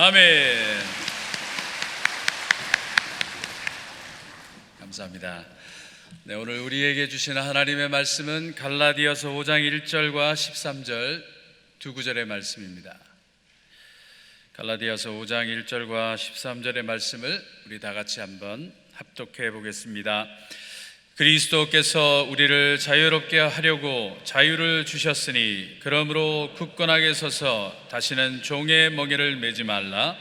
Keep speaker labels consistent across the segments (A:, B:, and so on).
A: 아멘. 감사합니다. 네, 오늘 우리에게 주시는 하나님의 말씀은 갈라디아서 5장 1절과 13절 두 구절의 말씀입니다. 갈라디아서 5장 1절과 13절의 말씀을 우리 다 같이 한번 합독해 보겠습니다. 그리스도께서 우리를 자유롭게 하려고 자유를 주셨으니 그러므로 굳건하게 서서 다시는 종의 멍에를 매지 말라.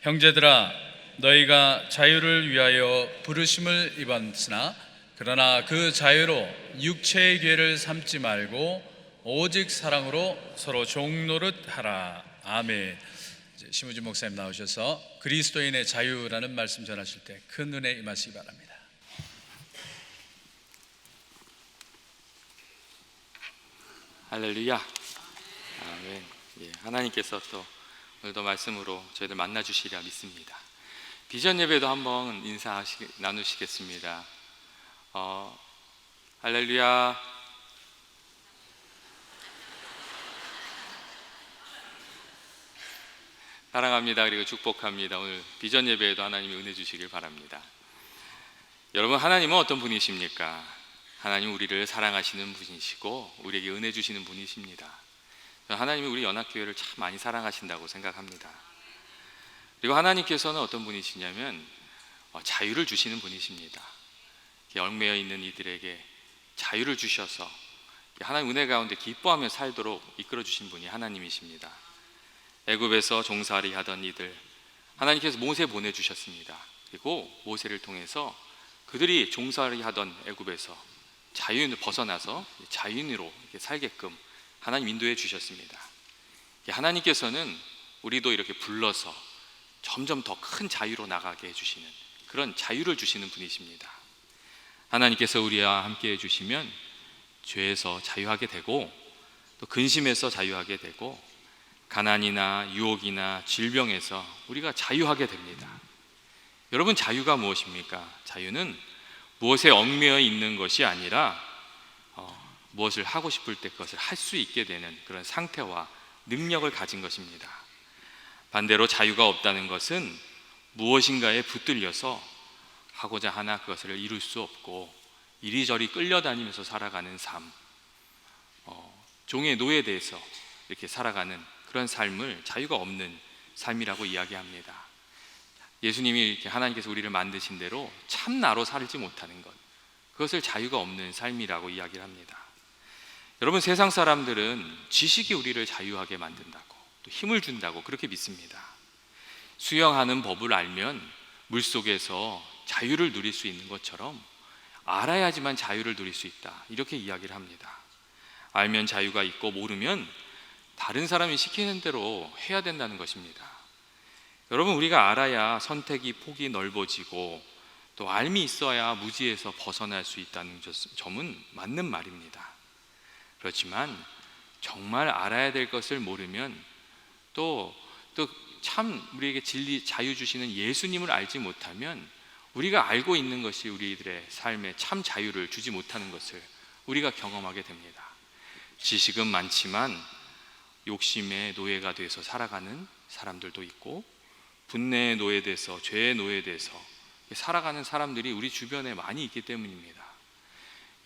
A: 형제들아, 너희가 자유를 위하여 부르심을 입었으나 그러나 그 자유로 육체의 죄를 삼지 말고 오직 사랑으로 서로 종노릇하라. 아멘. 심우진 목사님 나오셔서 그리스도인의 자유라는 말씀 전하실 때 큰 은혜 임하시기 바랍니다.
B: 할렐루야. 아멘. 하나님께서 또 오늘도 말씀으로 저희들 만나 주시리라 믿습니다. 비전 예배도 한번 나누시겠습니다. 할렐루야. 사랑합니다. 그리고 축복합니다. 오늘 비전 예배에도 하나님이 은혜 주시길 바랍니다. 여러분, 하나님은 어떤 분이십니까? 하나님 우리를 사랑하시는 분이시고 우리에게 은혜 주시는 분이십니다. 하나님이 우리 연합교회를 참 많이 사랑하신다고 생각합니다. 그리고 하나님께서는 어떤 분이시냐면 자유를 주시는 분이십니다. 얽매여 있는 이들에게 자유를 주셔서 하나님 은혜 가운데 기뻐하며 살도록 이끌어 주신 분이 하나님이십니다. 애굽에서 종살이 하던 이들, 하나님께서 모세 보내주셨습니다. 그리고 모세를 통해서 그들이 종살이 하던 애굽에서 자유인을 벗어나서 자유인으로 살게끔 하나님 인도해 주셨습니다. 하나님께서는 우리도 이렇게 불러서 점점 더 큰 자유로 나가게 해주시는 그런 자유를 주시는 분이십니다. 하나님께서 우리와 함께 해주시면 죄에서 자유하게 되고 또 근심에서 자유하게 되고 가난이나 유혹이나 질병에서 우리가 자유하게 됩니다. 여러분, 자유가 무엇입니까? 자유는 무엇에 얽매여 있는 것이 아니라 무엇을 하고 싶을 때 그것을 할 수 있게 되는 그런 상태와 능력을 가진 것입니다. 반대로 자유가 없다는 것은 무엇인가에 붙들려서 하고자 하나 그것을 이룰 수 없고 이리저리 끌려다니면서 살아가는 삶, 종의 노예돼서 이렇게 살아가는 그런 삶을 자유가 없는 삶이라고 이야기합니다. 예수님이 이렇게 하나님께서 우리를 만드신 대로 참 나로 살지 못하는 것, 그것을 자유가 없는 삶이라고 이야기를 합니다. 여러분, 세상 사람들은 지식이 우리를 자유하게 만든다고 또 힘을 준다고 그렇게 믿습니다. 수영하는 법을 알면 물속에서 자유를 누릴 수 있는 것처럼 알아야지만 자유를 누릴 수 있다, 이렇게 이야기를 합니다. 알면 자유가 있고 모르면 다른 사람이 시키는 대로 해야 된다는 것입니다. 여러분, 우리가 알아야 선택이 폭이 넓어지고 또 알미 있어야 무지에서 벗어날 수 있다는 점은 맞는 말입니다. 그렇지만 정말 알아야 될 것을 모르면 또 참 우리에게 진리 자유 주시는 예수님을 알지 못하면 우리가 알고 있는 것이 우리들의 삶에 참 자유를 주지 못하는 것을 우리가 경험하게 됩니다. 지식은 많지만 욕심의 노예가 돼서 살아가는 사람들도 있고 분내의 노예돼서 죄의 노예돼서 살아가는 사람들이 우리 주변에 많이 있기 때문입니다.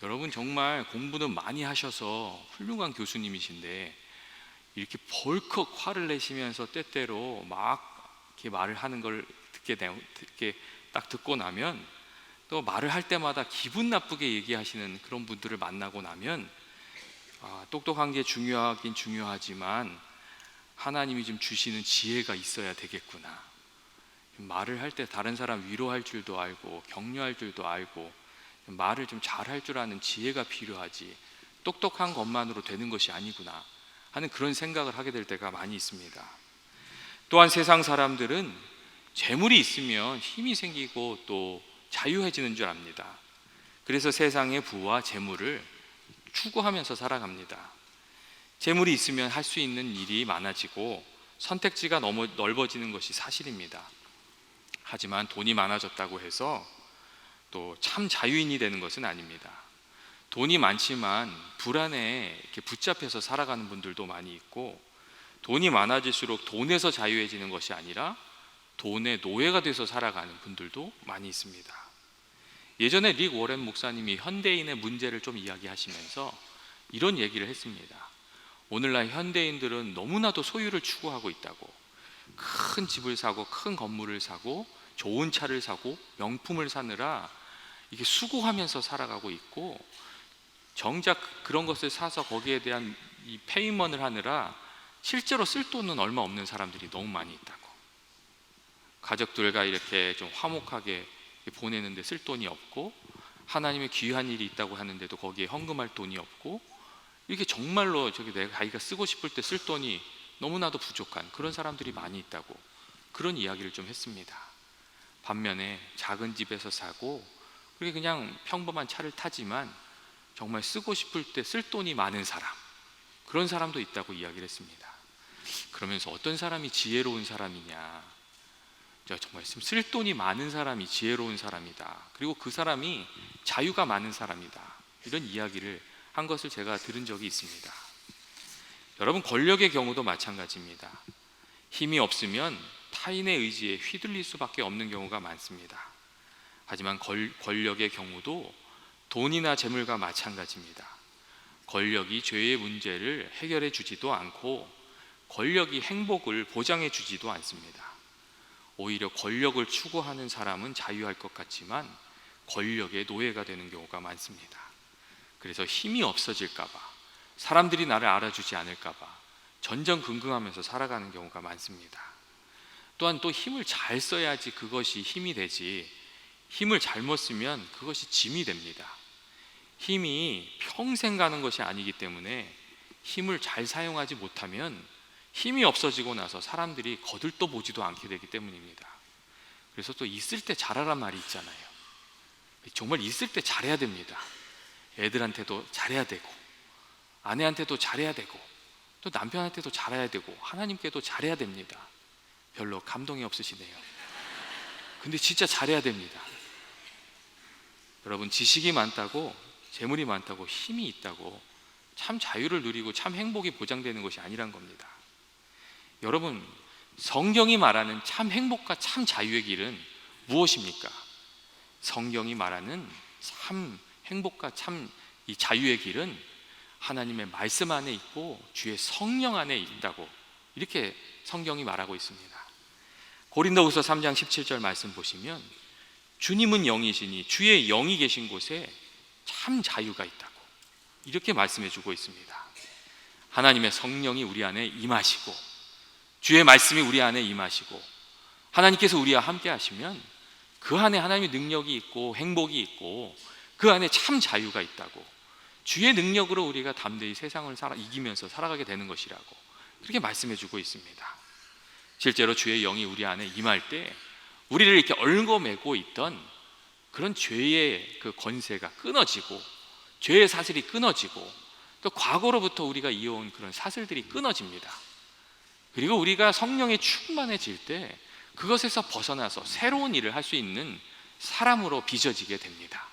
B: 여러분, 정말 공부는 많이 하셔서 훌륭한 교수님이신데 이렇게 벌컥 화를 내시면서 때때로 막 이렇게 말을 하는 걸 듣게 딱 듣고 나면 또 말을 할 때마다 기분 나쁘게 얘기하시는 그런 분들을 만나고 나면 똑똑한 게 중요하긴 중요하지만 하나님이 좀 주시는 지혜가 있어야 되겠구나. 말을 할 때 다른 사람 위로할 줄도 알고 격려할 줄도 알고 말을 좀 잘할 줄 아는 지혜가 필요하지 똑똑한 것만으로 되는 것이 아니구나 하는 그런 생각을 하게 될 때가 많이 있습니다. 또한 세상 사람들은 재물이 있으면 힘이 생기고 또 자유해지는 줄 압니다. 그래서 세상의 부와 재물을 추구하면서 살아갑니다. 재물이 있으면 할 수 있는 일이 많아지고 선택지가 너무 넓어지는 것이 사실입니다. 하지만 돈이 많아졌다고 해서 또 참 자유인이 되는 것은 아닙니다. 돈이 많지만 불안에 이렇게 붙잡혀서 살아가는 분들도 많이 있고 돈이 많아질수록 돈에서 자유해지는 것이 아니라 돈의 노예가 돼서 살아가는 분들도 많이 있습니다. 예전에 릭 워렌 목사님이 현대인의 문제를 좀 이야기하시면서 이런 얘기를 했습니다. 오늘날 현대인들은 너무나도 소유를 추구하고 있다고. 큰 집을 사고 큰 건물을 사고 좋은 차를 사고 명품을 사느라 이게 수고하면서 살아가고 있고, 정작 그런 것을 사서 거기에 대한 이 페이먼을 하느라 실제로 쓸 돈은 얼마 없는 사람들이 너무 많이 있다고. 가족들과 이렇게 좀 화목하게 보내는데 쓸 돈이 없고, 하나님의 귀한 일이 있다고 하는데도 거기에 헌금할 돈이 없고, 이렇게 정말로 자기가 쓰고 싶을 때 쓸 돈이 너무나도 부족한 그런 사람들이 많이 있다고, 그런 이야기를 좀 했습니다. 반면에 작은 집에서 사고 그렇게 그냥 평범한 차를 타지만 정말 쓰고 싶을 때 쓸 돈이 많은 사람, 그런 사람도 있다고 이야기를 했습니다. 그러면서 어떤 사람이 지혜로운 사람이냐, 정말 쓸 돈이 많은 사람이 지혜로운 사람이다, 그리고 그 사람이 자유가 많은 사람이다, 이런 이야기를 한 것을 제가 들은 적이 있습니다. 여러분, 권력의 경우도 마찬가지입니다. 힘이 없으면 타인의 의지에 휘둘릴 수밖에 없는 경우가 많습니다. 하지만 권력의 경우도 돈이나 재물과 마찬가지입니다. 권력이 죄의 문제를 해결해 주지도 않고 권력이 행복을 보장해 주지도 않습니다. 오히려 권력을 추구하는 사람은 자유할 것 같지만 권력의 노예가 되는 경우가 많습니다. 그래서 힘이 없어질까 봐, 사람들이 나를 알아주지 않을까 봐 전전긍긍하면서 살아가는 경우가 많습니다. 또한 또 힘을 잘 써야지 그것이 힘이 되지, 힘을 잘못 쓰면 그것이 짐이 됩니다. 힘이 평생 가는 것이 아니기 때문에 힘을 잘 사용하지 못하면 힘이 없어지고 나서 사람들이 거들떠 보지도 않게 되기 때문입니다. 그래서 또 있을 때 잘하란 말이 있잖아요. 정말 있을 때 잘해야 됩니다. 애들한테도 잘해야 되고, 아내한테도 잘해야 되고, 또 남편한테도 잘해야 되고, 하나님께도 잘해야 됩니다. 별로 감동이 없으시네요. 근데 진짜 잘해야 됩니다. 여러분, 지식이 많다고, 재물이 많다고, 힘이 있다고 참 자유를 누리고 참 행복이 보장되는 것이 아니란 겁니다. 여러분, 성경이 말하는 참 행복과 참 자유의 길은 무엇입니까? 성경이 말하는 참 행복과 참 이 자유의 길은 하나님의 말씀 안에 있고 주의 성령 안에 있다고, 이렇게 성경이 말하고 있습니다. 고린도후서 3장 17절 말씀 보시면 주님은 영이시니 주의 영이 계신 곳에 참 자유가 있다고, 이렇게 말씀해 주고 있습니다. 하나님의 성령이 우리 안에 임하시고 주의 말씀이 우리 안에 임하시고 하나님께서 우리와 함께 하시면 그 안에 하나님의 능력이 있고 행복이 있고 그 안에 참 자유가 있다고, 주의 능력으로 우리가 담대히 세상을 이기면서 살아가게 되는 것이라고, 그렇게 말씀해 주고 있습니다. 실제로 주의 영이 우리 안에 임할 때 우리를 이렇게 얽어매고 있던 그런 죄의 그 권세가 끊어지고, 죄의 사슬이 끊어지고, 또 과거로부터 우리가 이어온 그런 사슬들이 끊어집니다. 그리고 우리가 성령에 충만해질 때 그것에서 벗어나서 새로운 일을 할 수 있는 사람으로 빚어지게 됩니다.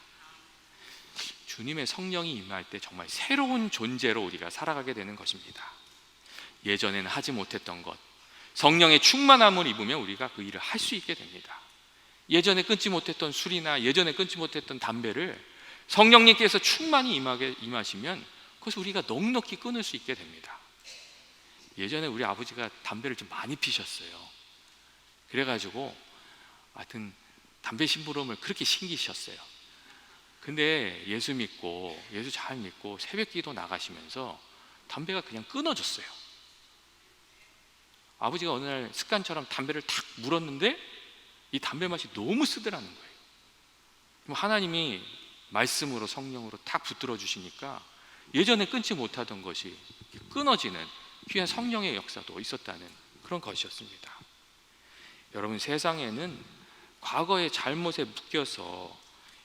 B: 주님의 성령이 임할 때 정말 새로운 존재로 우리가 살아가게 되는 것입니다. 예전에는 하지 못했던 것, 성령의 충만함을 입으면 우리가 그 일을 할 수 있게 됩니다. 예전에 끊지 못했던 술이나 예전에 끊지 못했던 담배를 성령님께서 충만히 임하시면 그것을 우리가 넉넉히 끊을 수 있게 됩니다. 예전에 우리 아버지가 담배를 좀 많이 피셨어요. 그래가지고 하여튼 담배 심부름을 그렇게 신기셨어요. 근데 예수 믿고, 예수 잘 믿고 새벽기도 나가시면서 담배가 그냥 끊어졌어요. 아버지가 어느 날 습관처럼 담배를 탁 물었는데 이 담배 맛이 너무 쓰더라는 거예요. 그럼 하나님이 말씀으로, 성령으로 탁 붙들어 주시니까 예전에 끊지 못하던 것이 끊어지는 귀한 성령의 역사도 있었다는 그런 것이었습니다. 여러분, 세상에는 과거의 잘못에 묶여서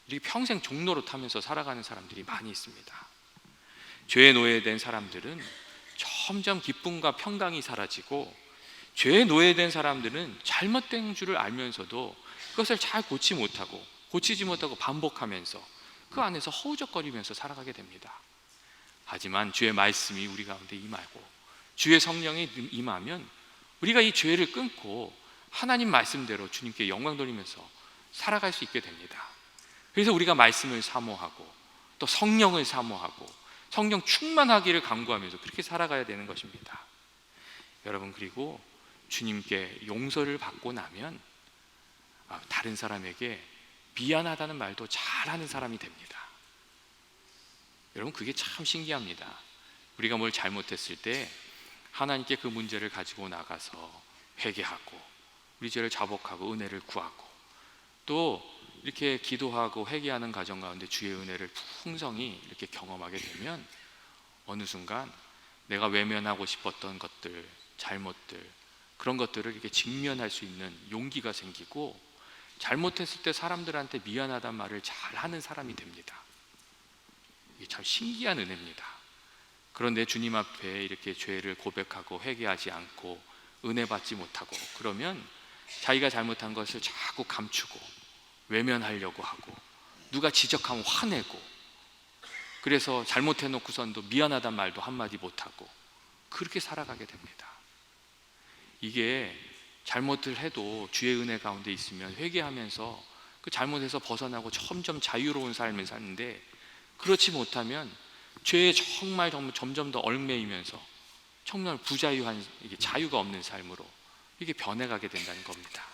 B: 이렇게 평생 종로로 타면서 살아가는 사람들이 많이 있습니다. 죄의 노예된 사람들은 점점 기쁨과 평강이 사라지고, 죄의 노예된 사람들은 잘못된 줄을 알면서도 그것을 잘 고치지 못하고 반복하면서 그 안에서 허우적거리면서 살아가게 됩니다. 하지만 주의 말씀이 우리 가운데 임하고 주의 성령이 임하면 우리가 이 죄를 끊고 하나님 말씀대로 주님께 영광 돌리면서 살아갈 수 있게 됩니다. 그래서 우리가 말씀을 사모하고 또 성령을 사모하고 성령 충만하기를 간구하면서 그렇게 살아가야 되는 것입니다. 여러분, 그리고 주님께 용서를 받고 나면 다른 사람에게 미안하다는 말도 잘하는 사람이 됩니다. 여러분, 그게 참 신기합니다. 우리가 뭘 잘못했을 때 하나님께 그 문제를 가지고 나가서 회개하고 우리 죄를 자복하고 은혜를 구하고 또 이렇게 기도하고 회개하는 과정 가운데 주의 은혜를 풍성히 이렇게 경험하게 되면 어느 순간 내가 외면하고 싶었던 것들, 잘못들, 그런 것들을 이렇게 직면할 수 있는 용기가 생기고 잘못했을 때 사람들한테 미안하단 말을 잘하는 사람이 됩니다. 이게 참 신기한 은혜입니다. 그런데 주님 앞에 이렇게 죄를 고백하고 회개하지 않고 은혜 받지 못하고 그러면 자기가 잘못한 것을 자꾸 감추고 외면하려고 하고 누가 지적하면 화내고 그래서 잘못해놓고선도 미안하단 말도 한마디 못하고 그렇게 살아가게 됩니다. 이게 잘못을 해도 주의 은혜 가운데 있으면 회개하면서 그 잘못에서 벗어나고 점점 자유로운 삶을 사는데 그렇지 못하면 죄에 정말 점점 더 얽매이면서 정말 부자유한 이게 자유가 없는 삶으로 이게 변해가게 된다는 겁니다.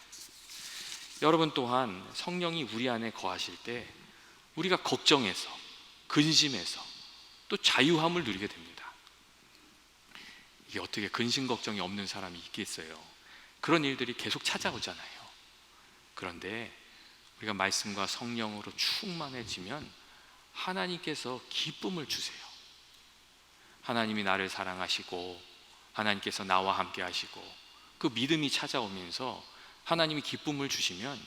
B: 여러분 또한 성령이 우리 안에 거하실 때 우리가 걱정해서 근심해서 또 자유함을 누리게 됩니다. 이게 어떻게 근심 걱정이 없는 사람이 있겠어요? 그런 일들이 계속 찾아오잖아요. 그런데 우리가 말씀과 성령으로 충만해지면 하나님께서 기쁨을 주세요. 하나님이 나를 사랑하시고 하나님께서 나와 함께 하시고 그 믿음이 찾아오면서 하나님이 기쁨을 주시면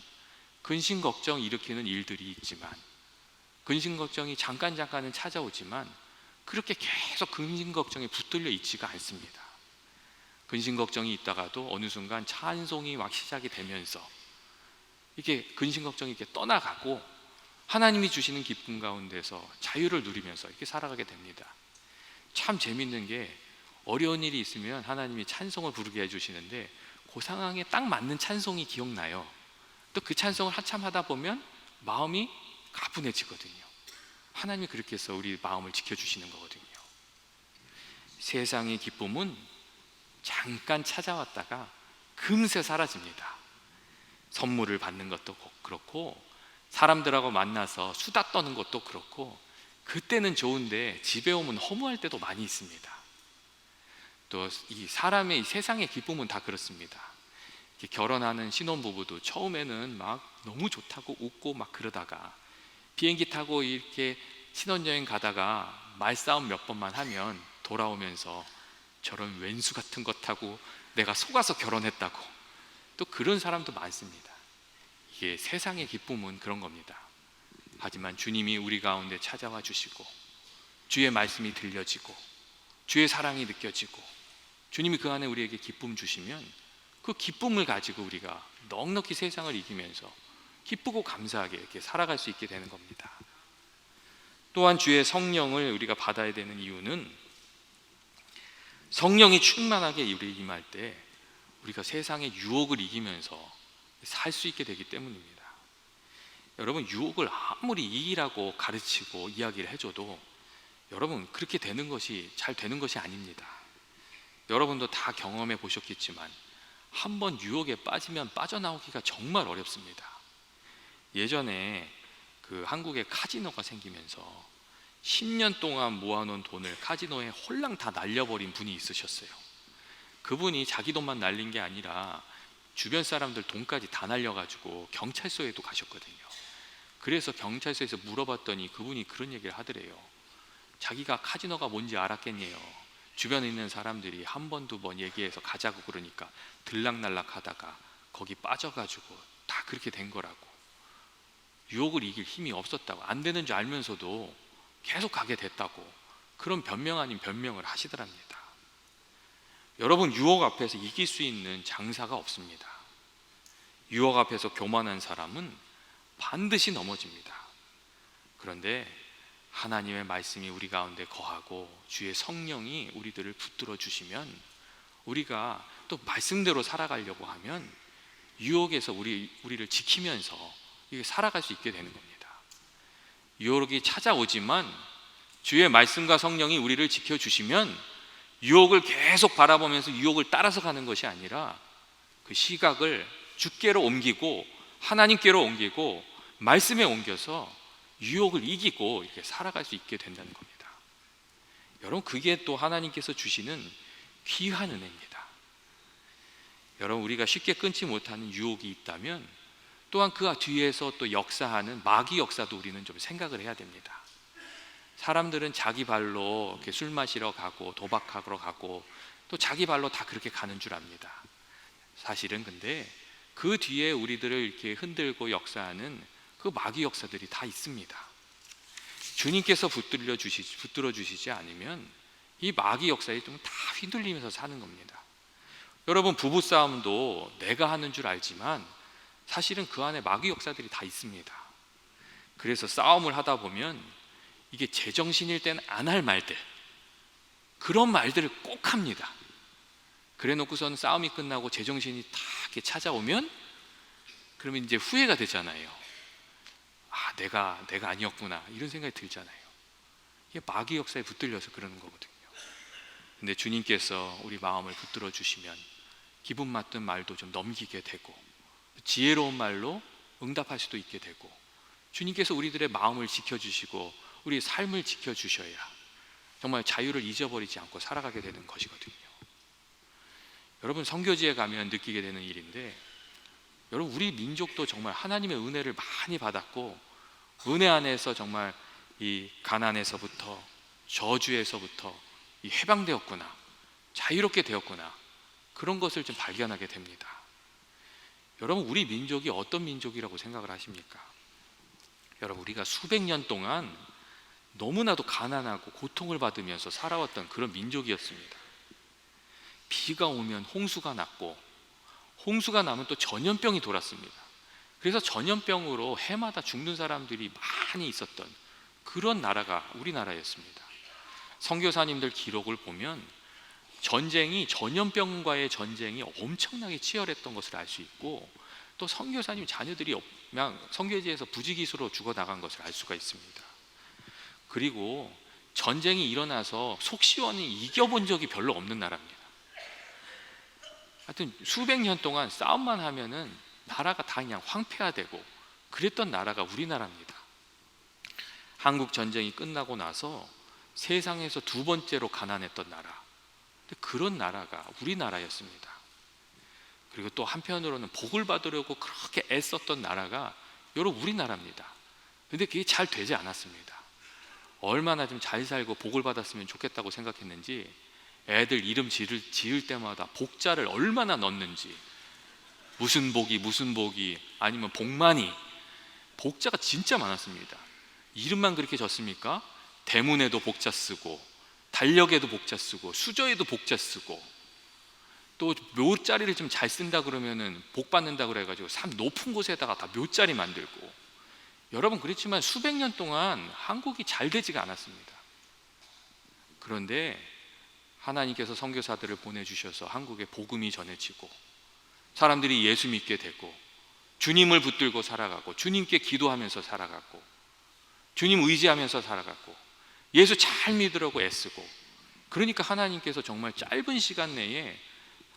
B: 근심 걱정 일으키는 일들이 있지만 근심 걱정이 잠깐은 찾아오지만 그렇게 계속 근심 걱정에 붙들려 있지가 않습니다. 근심 걱정이 있다가도 어느 순간 찬송이 막 시작이 되면서 이게 근심 걱정이 이렇게 떠나가고 하나님이 주시는 기쁨 가운데서 자유를 누리면서 이렇게 살아가게 됩니다. 참 재밌는 게 어려운 일이 있으면 하나님이 찬송을 부르게 해주시는데 그 상황에 딱 맞는 찬송이 기억나요. 또 그 찬송을 한참 하다 보면 마음이 가뿐해지거든요. 하나님이 그렇게 해서 우리 마음을 지켜주시는 거거든요. 세상의 기쁨은 잠깐 찾아왔다가 금세 사라집니다. 선물을 받는 것도 그렇고 사람들하고 만나서 수다 떠는 것도 그렇고 그때는 좋은데 집에 오면 허무할 때도 많이 있습니다. 또 이 사람의 이 세상의 기쁨은 다 그렇습니다. 결혼하는 신혼부부도 처음에는 막 너무 좋다고 웃고 막 그러다가 비행기 타고 이렇게 신혼여행 가다가 말싸움 몇 번만 하면 돌아오면서 저런 왼수 같은 것 타고 내가 속아서 결혼했다고 또 그런 사람도 많습니다. 이게 세상의 기쁨은 그런 겁니다. 하지만 주님이 우리 가운데 찾아와 주시고 주의 말씀이 들려지고 주의 사랑이 느껴지고 주님이 그 안에 우리에게 기쁨 주시면 그 기쁨을 가지고 우리가 넉넉히 세상을 이기면서 기쁘고 감사하게 이렇게 살아갈 수 있게 되는 겁니다. 또한 주의 성령을 우리가 받아야 되는 이유는 성령이 충만하게 우리 임할 때 우리가 세상의 유혹을 이기면서 살 수 있게 되기 때문입니다. 여러분, 유혹을 아무리 이기라고 가르치고 이야기를 해줘도 여러분 그렇게 되는 것이 잘 되는 것이 아닙니다. 여러분도 다 경험해 보셨겠지만 한번 유혹에 빠지면 빠져나오기가 정말 어렵습니다. 예전에 그 한국에 카지노가 생기면서 10년 동안 모아놓은 돈을 카지노에 홀랑 다 날려버린 분이 있으셨어요. 그분이 자기 돈만 날린 게 아니라 주변 사람들 돈까지 다 날려가지고 경찰서에도 가셨거든요. 그래서 경찰서에서 물어봤더니 그분이 그런 얘기를 하더래요. 자기가 카지노가 뭔지 알았겠네요. 주변에 있는 사람들이 한 번 두 번 얘기해서 가자고 그러니까 들락날락 하다가 거기 빠져가지고 다 그렇게 된 거라고. 유혹을 이길 힘이 없었다고, 안 되는 줄 알면서도 계속 가게 됐다고, 그런 변명 아닌 변명을 하시더랍니다. 여러분, 유혹 앞에서 이길 수 있는 장사가 없습니다. 유혹 앞에서 교만한 사람은 반드시 넘어집니다. 그런데 하나님의 말씀이 우리 가운데 거하고 주의 성령이 우리들을 붙들어 주시면, 우리가 또 말씀대로 살아가려고 하면 유혹에서 우리를 지키면서 이게 살아갈 수 있게 되는 겁니다. 유혹이 찾아오지만 주의 말씀과 성령이 우리를 지켜주시면 유혹을 계속 바라보면서 유혹을 따라서 가는 것이 아니라 그 시각을 주께로 옮기고 하나님께로 옮기고 말씀에 옮겨서 유혹을 이기고 이렇게 살아갈 수 있게 된다는 겁니다. 여러분, 그게 또 하나님께서 주시는 귀한 은혜입니다. 여러분, 우리가 쉽게 끊지 못하는 유혹이 있다면 또한 그 뒤에서 또 역사하는 마귀 역사도 우리는 좀 생각을 해야 됩니다. 사람들은 자기 발로 이렇게 술 마시러 가고 도박하러 가고 또 자기 발로 다 그렇게 가는 줄 압니다. 사실은 근데 그 뒤에 우리들을 이렇게 흔들고 역사하는 그 마귀 역사들이 다 있습니다. 주님께서 붙들어 주시지 않으면 이 마귀 역사에 좀 다 휘둘리면서 사는 겁니다. 여러분, 부부싸움도 내가 하는 줄 알지만 사실은 그 안에 마귀 역사들이 다 있습니다. 그래서 싸움을 하다 보면 이게 제정신일 때는 안 할 말들, 그런 말들을 꼭 합니다. 그래 놓고서는 싸움이 끝나고 제정신이 다 이렇게 찾아오면 그러면 이제 후회가 되잖아요. 아, 내가 아니었구나, 이런 생각이 들잖아요. 이게 마귀 역사에 붙들려서 그러는 거거든요. 근데 주님께서 우리 마음을 붙들어 주시면 기분 맞던 말도 좀 넘기게 되고 지혜로운 말로 응답할 수도 있게 되고, 주님께서 우리들의 마음을 지켜주시고 우리의 삶을 지켜주셔야 정말 자유를 잊어버리지 않고 살아가게 되는 것이거든요. 여러분, 선교지에 가면 느끼게 되는 일인데, 여러분, 우리 민족도 정말 하나님의 은혜를 많이 받았고 은혜 안에서 정말 이 가난에서부터 저주에서부터 이 해방되었구나, 자유롭게 되었구나, 그런 것을 좀 발견하게 됩니다. 여러분, 우리 민족이 어떤 민족이라고 생각을 하십니까? 여러분, 우리가 수백 년 동안 너무나도 가난하고 고통을 받으면서 살아왔던 그런 민족이었습니다. 비가 오면 홍수가 났고 홍수가 나면 또 전염병이 돌았습니다. 그래서 전염병으로 해마다 죽는 사람들이 많이 있었던 그런 나라가 우리나라였습니다. 선교사님들 기록을 보면 전염병과의 전쟁이 엄청나게 치열했던 것을 알 수 있고, 또 선교사님 자녀들이 그냥 선교지에서 부지기수로 죽어나간 것을 알 수가 있습니다. 그리고 전쟁이 일어나서 속 시원히 이겨본 적이 별로 없는 나라입니다. 하여튼 수백 년 동안 싸움만 하면은 나라가 다 그냥 황폐화되고 그랬던 나라가 우리나라입니다. 한국 전쟁이 끝나고 나서 세상에서 두 번째로 가난했던 나라, 그런 나라가 우리나라였습니다. 그리고 또 한편으로는 복을 받으려고 그렇게 애썼던 나라가 여러분 우리나라입니다. 근데 그게 잘 되지 않았습니다. 얼마나 좀 잘 살고 복을 받았으면 좋겠다고 생각했는지 애들 이름 지을 때마다 복자를 얼마나 넣는지, 무슨 복이 아니면 복만이, 복자가 진짜 많았습니다. 이름만 그렇게 졌습니까? 대문에도 복자 쓰고 달력에도 복자 쓰고 수저에도 복자 쓰고, 또 묘자리를 좀 잘 쓴다 그러면은 복 받는다 그래가지고 산 높은 곳에다가 다 묘자리 만들고. 여러분, 그렇지만 수백 년 동안 한국이 잘 되지가 않았습니다. 그런데 하나님께서 선교사들을 보내주셔서 한국에 복음이 전해지고 사람들이 예수 믿게 되고 주님을 붙들고 살아가고 주님께 기도하면서 살아가고 주님 의지하면서 살아가고 예수 잘 믿으려고 애쓰고, 그러니까 하나님께서 정말 짧은 시간 내에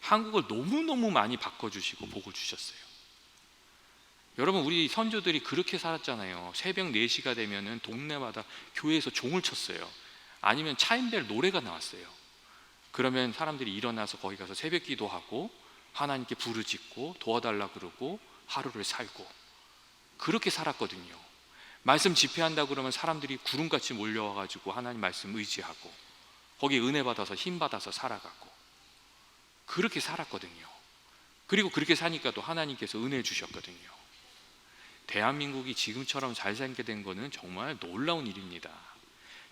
B: 한국을 너무너무 많이 바꿔주시고 복을 주셨어요. 여러분, 우리 선조들이 그렇게 살았잖아요. 새벽 4시가 되면은 동네마다 교회에서 종을 쳤어요. 아니면 차인벨 노래가 나왔어요. 그러면 사람들이 일어나서 거기 가서 새벽 기도하고 하나님께 부르짖고 도와달라 그러고 하루를 살고 그렇게 살았거든요. 말씀 집회한다 그러면 사람들이 구름같이 몰려와가지고 하나님 말씀 의지하고 거기에 은혜 받아서 힘 받아서 살아가고 그렇게 살았거든요. 그리고 그렇게 사니까 또 하나님께서 은혜 주셨거든요. 대한민국이 지금처럼 잘 살게 된 거는 정말 놀라운 일입니다.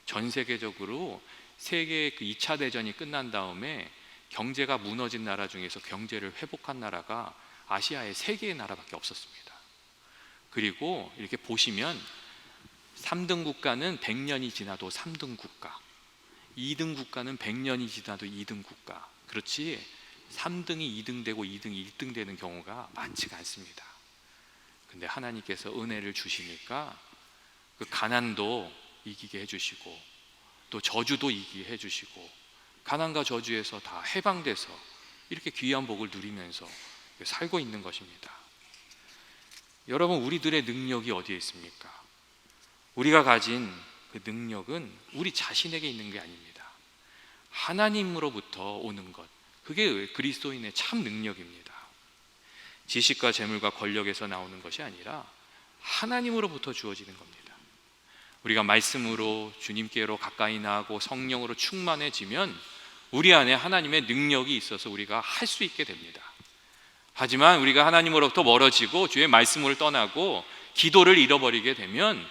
B: 전 세계적으로 세계 그 2차 대전이 끝난 다음에 경제가 무너진 나라 중에서 경제를 회복한 나라가 아시아의 3개의 나라밖에 없었습니다. 그리고 이렇게 보시면 3등 국가는 100년이 지나도 3등 국가, 2등 국가는 100년이 지나도 2등 국가. 그렇지 3등이 2등 되고 2등이 1등 되는 경우가 많지가 않습니다. 근데 하나님께서 은혜를 주시니까 그 가난도 이기게 해주시고 또 저주도 이기게 해주시고 가난과 저주에서 다 해방돼서 이렇게 귀한 복을 누리면서 살고 있는 것입니다. 여러분, 우리들의 능력이 어디에 있습니까? 우리가 가진 그 능력은 우리 자신에게 있는 게 아닙니다. 하나님으로부터 오는 것, 그게 그리스도인의 참 능력입니다. 지식과 재물과 권력에서 나오는 것이 아니라 하나님으로부터 주어지는 겁니다. 우리가 말씀으로 주님께로 가까이 나아가고 성령으로 충만해지면 우리 안에 하나님의 능력이 있어서 우리가 할 수 있게 됩니다. 하지만 우리가 하나님으로부터 멀어지고 주의 말씀을 떠나고 기도를 잃어버리게 되면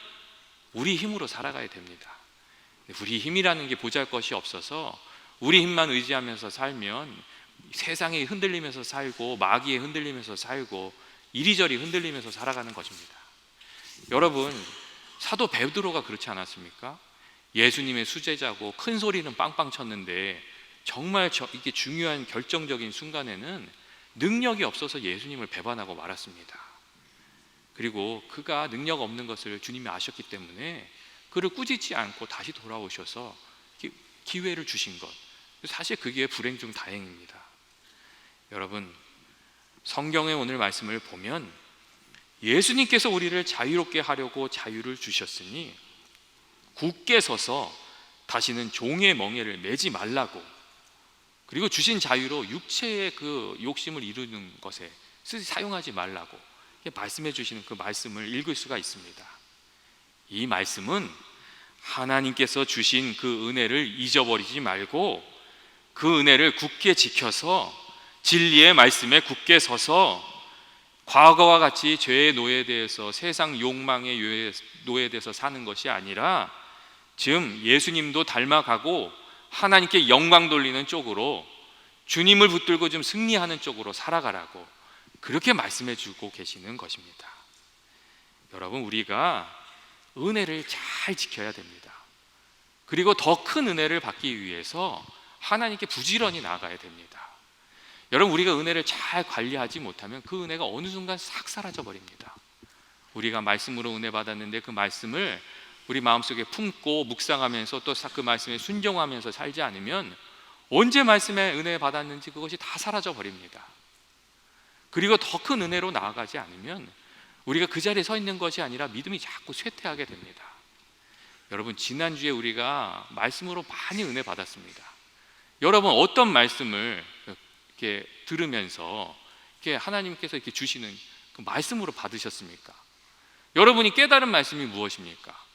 B: 우리 힘으로 살아가야 됩니다. 우리 힘이라는 게 보잘것이 없어서 우리 힘만 의지하면서 살면 세상에 흔들리면서 살고 마귀에 흔들리면서 살고 이리저리 흔들리면서 살아가는 것입니다. 여러분, 사도 베드로가 그렇지 않았습니까? 예수님의 수제자고 큰 소리는 빵빵 쳤는데 정말 이게 중요한 결정적인 순간에는 능력이 없어서 예수님을 배반하고 말았습니다. 그리고 그가 능력 없는 것을 주님이 아셨기 때문에 그를 꾸짖지 않고 다시 돌아오셔서 기회를 주신 것, 사실 그게 불행 중 다행입니다. 여러분, 성경의 오늘 말씀을 보면 예수님께서 우리를 자유롭게 하려고 자유를 주셨으니 굳게 서서 다시는 종의 멍에를 매지 말라고, 그리고 주신 자유로 육체의 그 욕심을 이루는 것에 사용하지 말라고 말씀해 주시는 그 말씀을 읽을 수가 있습니다. 이 말씀은 하나님께서 주신 그 은혜를 잊어버리지 말고 그 은혜를 굳게 지켜서 진리의 말씀에 굳게 서서 과거와 같이 죄의 노예돼서 세상 욕망의 노예돼서 사는 것이 아니라 지금 예수님도 닮아가고 하나님께 영광 돌리는 쪽으로 주님을 붙들고 좀 승리하는 쪽으로 살아가라고 그렇게 말씀해 주고 계시는 것입니다. 여러분, 우리가 은혜를 잘 지켜야 됩니다. 그리고 더 큰 은혜를 받기 위해서 하나님께 부지런히 나아가야 됩니다. 여러분, 우리가 은혜를 잘 관리하지 못하면 그 은혜가 어느 순간 싹 사라져 버립니다. 우리가 말씀으로 은혜 받았는데 그 말씀을 우리 마음속에 품고 묵상하면서 또 그 말씀에 순종하면서 살지 않으면 언제 말씀에 은혜 받았는지 그것이 다 사라져 버립니다. 그리고 더 큰 은혜로 나아가지 않으면 우리가 그 자리에 서 있는 것이 아니라 믿음이 자꾸 쇠퇴하게 됩니다. 여러분, 지난주에 우리가 말씀으로 많이 은혜 받았습니다. 여러분, 어떤 말씀을 이렇게 들으면서 이렇게 하나님께서 이렇게 주시는 그 말씀으로 받으셨습니까? 여러분이 깨달은 말씀이 무엇입니까?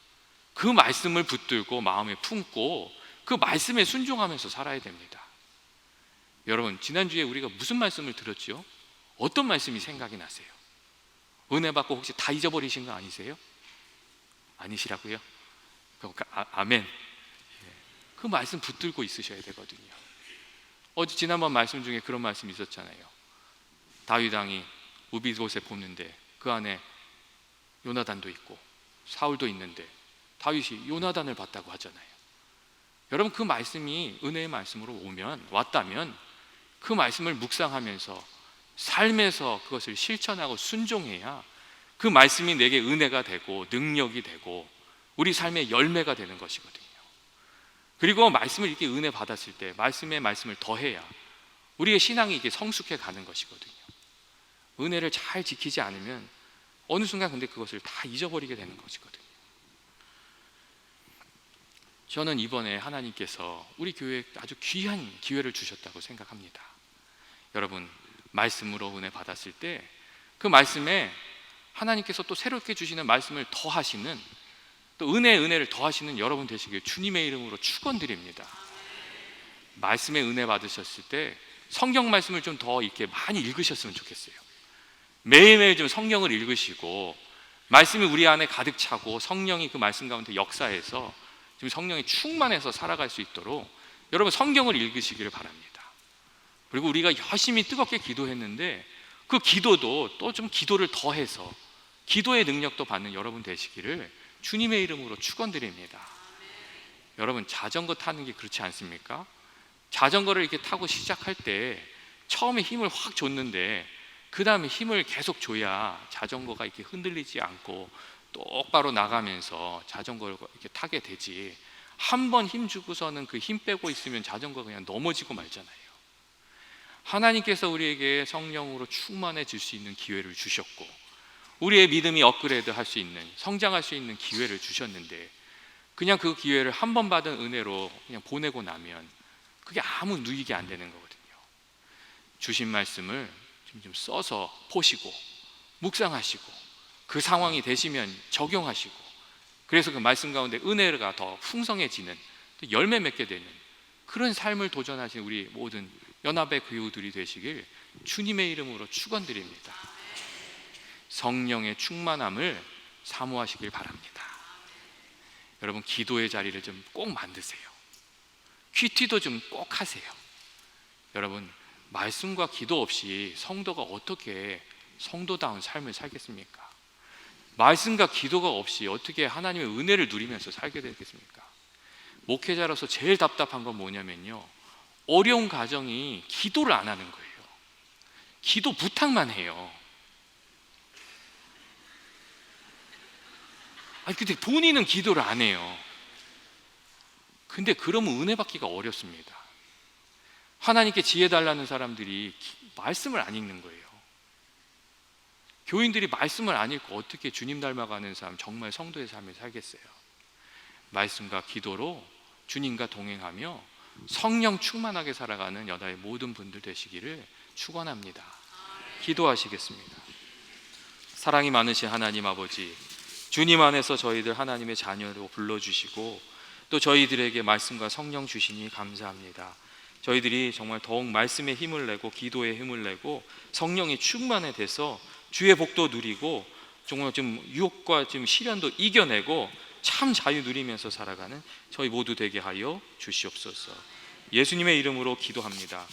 B: 그 말씀을 붙들고 마음에 품고 그 말씀에 순종하면서 살아야 됩니다. 여러분, 지난주에 우리가 무슨 말씀을 들었죠? 어떤 말씀이 생각이 나세요? 은혜 받고 혹시 다 잊어버리신 거 아니세요? 아니시라고요? 아멘. 그 말씀 붙들고 있으셔야 되거든요. 어제 지난번 말씀 중에 그런 말씀이 있었잖아요. 다윗 왕이 우비곳에 보는데 그 안에 요나단도 있고 사울도 있는데 다윗이 요나단을 봤다고 하잖아요. 여러분, 그 말씀이 은혜의 말씀으로 왔다면 그 말씀을 묵상하면서 삶에서 그것을 실천하고 순종해야 그 말씀이 내게 은혜가 되고 능력이 되고 우리 삶의 열매가 되는 것이거든요. 그리고 말씀을 이렇게 은혜 받았을 때 말씀에 말씀을 더해야 우리의 신앙이 이게 성숙해 가는 것이거든요. 은혜를 잘 지키지 않으면 어느 순간 근데 그것을 다 잊어버리게 되는 것이거든요. 저는 이번에 하나님께서 우리 교회에 아주 귀한 기회를 주셨다고 생각합니다. 여러분, 말씀으로 은혜 받았을 때 그 말씀에 하나님께서 또 새롭게 주시는 말씀을 더하시는, 또 은혜를 더하시는 여러분 되시길 주님의 이름으로 축원드립니다. 말씀에 은혜 받으셨을 때 성경 말씀을 좀 더 이렇게 많이 읽으셨으면 좋겠어요. 매일매일 좀 성경을 읽으시고 말씀이 우리 안에 가득 차고 성령이 그 말씀 가운데 역사해서 지금 성령이 충만해서 살아갈 수 있도록 여러분 성경을 읽으시기를 바랍니다. 그리고 우리가 열심히 뜨겁게 기도했는데 그 기도도 또 좀 기도를 더해서 기도의 능력도 받는 여러분 되시기를 주님의 이름으로 축원드립니다. 여러분, 자전거 타는 게 그렇지 않습니까? 자전거를 이렇게 타고 시작할 때 처음에 힘을 확 줬는데 그 다음에 힘을 계속 줘야 자전거가 이렇게 흔들리지 않고 똑바로 나가면서 자전거를 이렇게 타게 되지, 한 번 힘 주고서는 그 힘 빼고 있으면 자전거가 그냥 넘어지고 말잖아요. 하나님께서 우리에게 성령으로 충만해질 수 있는 기회를 주셨고 우리의 믿음이 업그레이드 할 수 있는, 성장할 수 있는 기회를 주셨는데 그냥 그 기회를 한 번 받은 은혜로 그냥 보내고 나면 그게 아무 누익이 안 되는 거거든요. 주신 말씀을 좀 써서 보시고 묵상하시고 그 상황이 되시면 적용하시고, 그래서 그 말씀 가운데 은혜가 더 풍성해지는, 또 열매 맺게 되는 그런 삶을 도전하신 우리 모든 연합의 교우들이 되시길 주님의 이름으로 축원드립니다. 성령의 충만함을 사모하시길 바랍니다. 여러분, 기도의 자리를 좀 꼭 만드세요. 큐티도 좀 꼭 하세요. 여러분, 말씀과 기도 없이 성도가 어떻게 성도다운 삶을 살겠습니까? 말씀과 기도가 없이 어떻게 하나님의 은혜를 누리면서 살게 되겠습니까? 목회자로서 제일 답답한 건 뭐냐면요, 어려운 가정이 기도를 안 하는 거예요. 기도 부탁만 해요. 아니, 근데 본인은 기도를 안 해요. 근데 그러면 은혜 받기가 어렵습니다. 하나님께 지혜 달라는 사람들이 말씀을 안 읽는 거예요. 교인들이 말씀을 안 읽고 어떻게 주님 닮아가는 삶, 정말 성도의 삶을 살겠어요? 말씀과 기도로 주님과 동행하며 성령 충만하게 살아가는 여다의 모든 분들 되시기를 축원합니다. 기도하시겠습니다. 사랑이 많으신 하나님 아버지, 주님 안에서 저희들 하나님의 자녀로 불러주시고 또 저희들에게 말씀과 성령 주시니 감사합니다. 저희들이 정말 더욱 말씀에 힘을 내고 기도에 힘을 내고 성령이 충만해 돼서 주의 복도 누리고 정말 좀 유혹과 좀 시련도 이겨내고 참 자유 누리면서 살아가는 저희 모두 되게 하여 주시옵소서. 예수님의 이름으로 기도합니다.